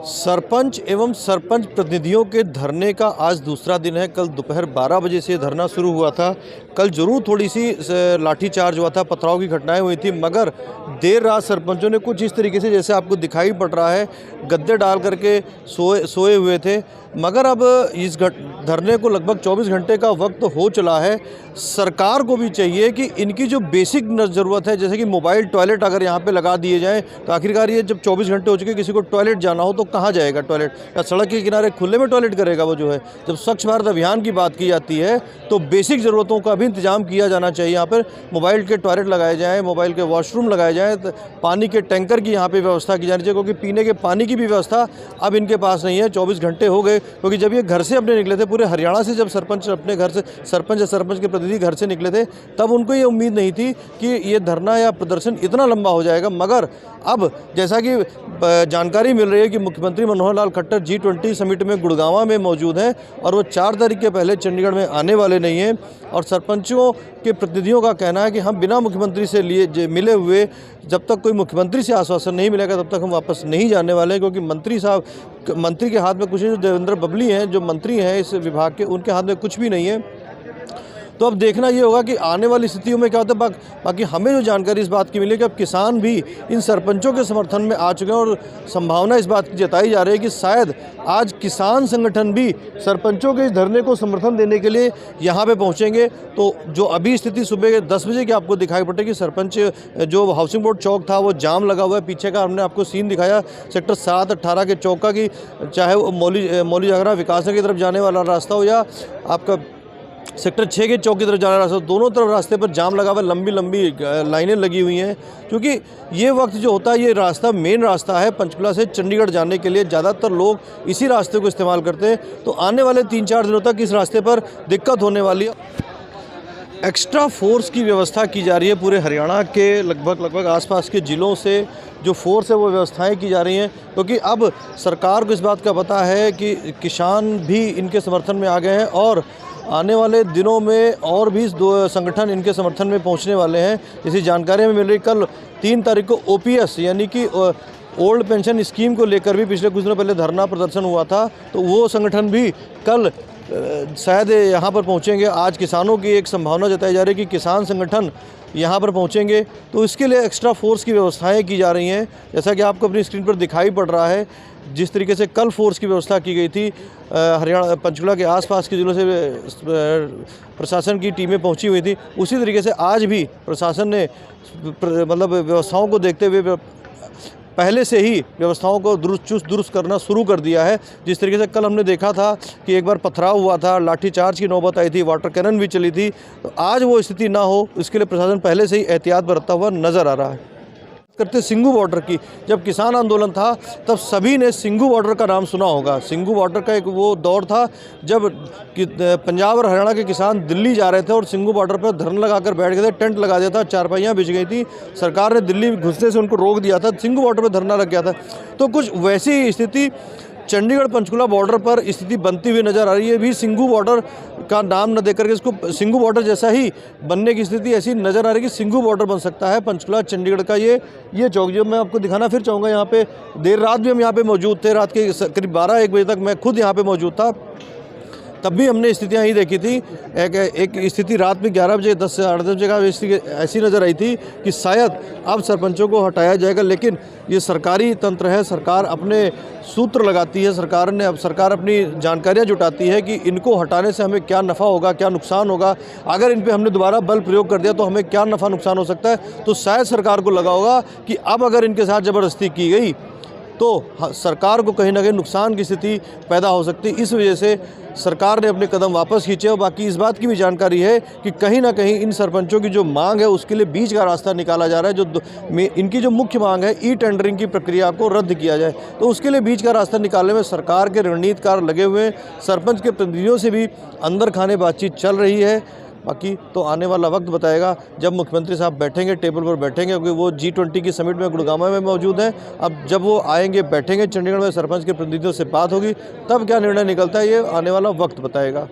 सरपंच एवं सरपंच प्रतिनिधियों के धरने का आज दूसरा दिन है। कल दोपहर 12 बजे से धरना शुरू हुआ था। कल जरूर थोड़ी सी लाठीचार्ज हुआ था, पथराव की घटनाएं हुई थी, मगर देर रात सरपंचों ने कुछ इस तरीके से, जैसे आपको दिखाई पड़ रहा है, गद्दे डाल करके सोए हुए थे। मगर अब इस धरने को लगभग 24 घंटे का वक्त हो चला है। सरकार को भी चाहिए कि इनकी जो बेसिक ज़रूरत है, जैसे कि मोबाइल टॉयलेट अगर यहाँ पे लगा दिए जाएं, तो आखिरकार ये जब 24 घंटे हो चुके, किसी को टॉयलेट जाना हो तो कहाँ जाएगा टॉयलेट? या सड़क के किनारे खुले में टॉयलेट करेगा वो जो है? जब स्वच्छ भारत अभियान की बात की जाती है तो बेसिक ज़रूरतों का भी इंतजाम किया जाना चाहिए। यहाँ पर मोबाइल के टॉयलेट लगाए जाएँ, मोबाइल के वॉशरूम लगाए जाएँ, पानी के टैंकर की यहाँ पर व्यवस्था की जानी चाहिए, क्योंकि पीने के पानी की भी व्यवस्था अब इनके पास नहीं है। 24 घंटे हो गए, क्योंकि जब ये घर से अपने निकले थे, पूरे हरियाणा से जब सरपंच अपने घर से, सरपंच के प्रतिनिधि घर से निकले थे, तब उनको ये उम्मीद नहीं थी कि ये धरना या प्रदर्शन इतना लंबा हो जाएगा। मगर अब जैसा कि जानकारी मिल रही है कि मुख्यमंत्री मनोहर लाल खट्टर G20 समिट में गुड़गांव में मौजूद हैं और वो 4 तारीख के पहले चंडीगढ़ में आने वाले नहीं हैं। और सरपंचों के प्रतिनिधियों का कहना है कि हम बिना मुख्यमंत्री से मिले हुए, जब तक कोई मुख्यमंत्री से आश्वासन नहीं मिलेगा तब तक हम वापस नहीं जाने वाले हैं, क्योंकि मंत्री के हाथ में कुछ है। जो देवेंद्र बबली हैं, जो मंत्री हैं इस विभाग के, उनके हाथ में कुछ भी नहीं है। तो अब देखना ये होगा कि आने वाली स्थितियों में क्या होता है। बाकी हमें जो जानकारी इस बात की मिली कि अब किसान भी इन सरपंचों के समर्थन में आ चुके हैं और संभावना इस बात की जताई जा रही है कि शायद आज किसान संगठन भी सरपंचों के इस धरने को समर्थन देने के लिए यहाँ पे पहुँचेंगे। तो जो अभी स्थिति सुबह 10 बजे की आपको दिखाई पड़े कि सरपंच जो हाउसिंग बोर्ड चौक था वो जाम लगा हुआ है। पीछे का हमने आपको सीन दिखाया सेक्टर 7-18 के चौक का, कि चाहे वो मौली जागरा विकास नगर की तरफ जाने वाला रास्ता हो या आपका सेक्टर 6 के चौक की तरफ जाना रास्ता, दोनों तरफ रास्ते पर जाम लगा हुआ, लंबी लंबी लाइनें लगी हुई हैं। क्योंकि ये वक्त जो होता है, ये रास्ता मेन रास्ता है पंचकुला से चंडीगढ़ जाने के लिए, ज़्यादातर लोग इसी रास्ते को इस्तेमाल करते हैं। तो आने वाले 3-4 दिनों तक इस रास्ते पर दिक्कत होने वाली है। एक्स्ट्रा फोर्स की व्यवस्था की जा रही है। पूरे हरियाणा के लगभग आसपास के ज़िलों से जो फोर्स है वो व्यवस्थाएं की जा रही हैं, क्योंकि अब सरकार को इस बात का पता है कि किसान भी इनके समर्थन में आ गए हैं और आने वाले दिनों में और भी 2 संगठन इनके समर्थन में पहुंचने वाले हैं। जैसी जानकारी में मिल रही, कल 3 तारीख को OPS यानी कि ओल्ड पेंशन स्कीम को लेकर भी पिछले कुछ दिनों पहले धरना प्रदर्शन हुआ था, तो वो संगठन भी कल शायद यहाँ पर पहुँचेंगे। आज किसानों की एक संभावना जताई जा रही है कि किसान संगठन यहाँ पर पहुँचेंगे, तो इसके लिए एक्स्ट्रा फोर्स की व्यवस्थाएं की जा रही हैं। जैसा कि आपको अपनी स्क्रीन पर दिखाई पड़ रहा है, जिस तरीके से कल फोर्स की व्यवस्था की गई थी, हरियाणा पंचकुला के आसपास के ज़िलों से प्रशासन की टीमें पहुंची हुई थी, उसी तरीके से आज भी प्रशासन ने मतलब व्यवस्थाओं को देखते हुए पहले से ही व्यवस्थाओं को दुरुस्त करना शुरू कर दिया है। जिस तरीके से कल हमने देखा था कि एक बार पथराव हुआ था, लाठीचार्ज की नौबत आई थी, वाटर कैनन भी चली थी, तो आज वो स्थिति ना हो इसके लिए प्रशासन पहले से ही एहतियात बरतता हुआ नज़र आ रहा है। करते सिंघू बॉर्डर की, जब किसान आंदोलन था तब सभी ने सिंघू बॉर्डर का नाम सुना होगा। सिंघू बॉर्डर का एक वो दौर था जब पंजाब और हरियाणा के किसान दिल्ली जा रहे थे और सिंघू बॉर्डर पर धरना लगाकर बैठ गए थे, टेंट लगा दिया था, चारपाइयाँ बिछ गई थी, सरकार ने दिल्ली घुसने से उनको रोक दिया था, सिंघू बॉर्डर पर धरना लग गया था। तो कुछ वैसी स्थिति चंडीगढ़ पंचकुला बॉर्डर पर स्थिति बनती हुई नज़र आ रही है। भी सिंघू बॉर्डर का नाम न देकर के इसको सिंघू बॉर्डर जैसा ही बनने की स्थिति ऐसी नज़र आ रही है कि सिंघू बॉर्डर बन सकता है पंचकुला चंडीगढ़ का ये चौक। जो मैं आपको दिखाना फिर चाहूँगा, यहाँ पे देर रात भी हम यहाँ पे मौजूद थे, रात के करीब 12-1 बजे तक मैं खुद यहाँ पे मौजूद था, तब भी हमने स्थितियाँ ही देखी थी। एक स्थिति रात में 11 बजे 10 से 8 बजे का ऐसी नज़र आई थी कि शायद अब सरपंचों को हटाया जाएगा, लेकिन ये सरकारी तंत्र है, सरकार अपने सूत्र लगाती है, सरकार अपनी जानकारियाँ जुटाती है कि इनको हटाने से हमें क्या नफ़ा होगा, क्या नुकसान होगा, अगर इन पे हमने दोबारा बल प्रयोग कर दिया तो हमें क्या नफ़ा नुकसान हो सकता है। तो शायद सरकार को लगा होगा कि अब अगर इनके साथ ज़बरदस्ती की गई तो सरकार को कहीं ना कहीं नुकसान की स्थिति पैदा हो सकती है। इस वजह से सरकार ने अपने कदम वापस खींचे। और बाकी इस बात की भी जानकारी है कि कहीं ना कहीं इन सरपंचों की जो मांग है उसके लिए बीच का रास्ता निकाला जा रहा है। इनकी जो मुख्य मांग है ई-टेंडरिंग की प्रक्रिया को रद्द किया जाए, तो उसके लिए बीच का रास्ता निकालने में सरकार के रणनीतिकार लगे हुए हैं। सरपंच के प्रतिनिधियों से भी अंदर खाने बातचीत चल रही है। बाकी तो आने वाला वक्त बताएगा, जब मुख्यमंत्री साहब बैठेंगे, टेबल पर बैठेंगे, क्योंकि वो G20 की समिट में गुड़गांव में मौजूद हैं। अब जब वो आएंगे, बैठेंगे चंडीगढ़ में, सरपंच के प्रतिनिधियों से बात होगी, तब क्या निर्णय निकलता है ये आने वाला वक्त बताएगा।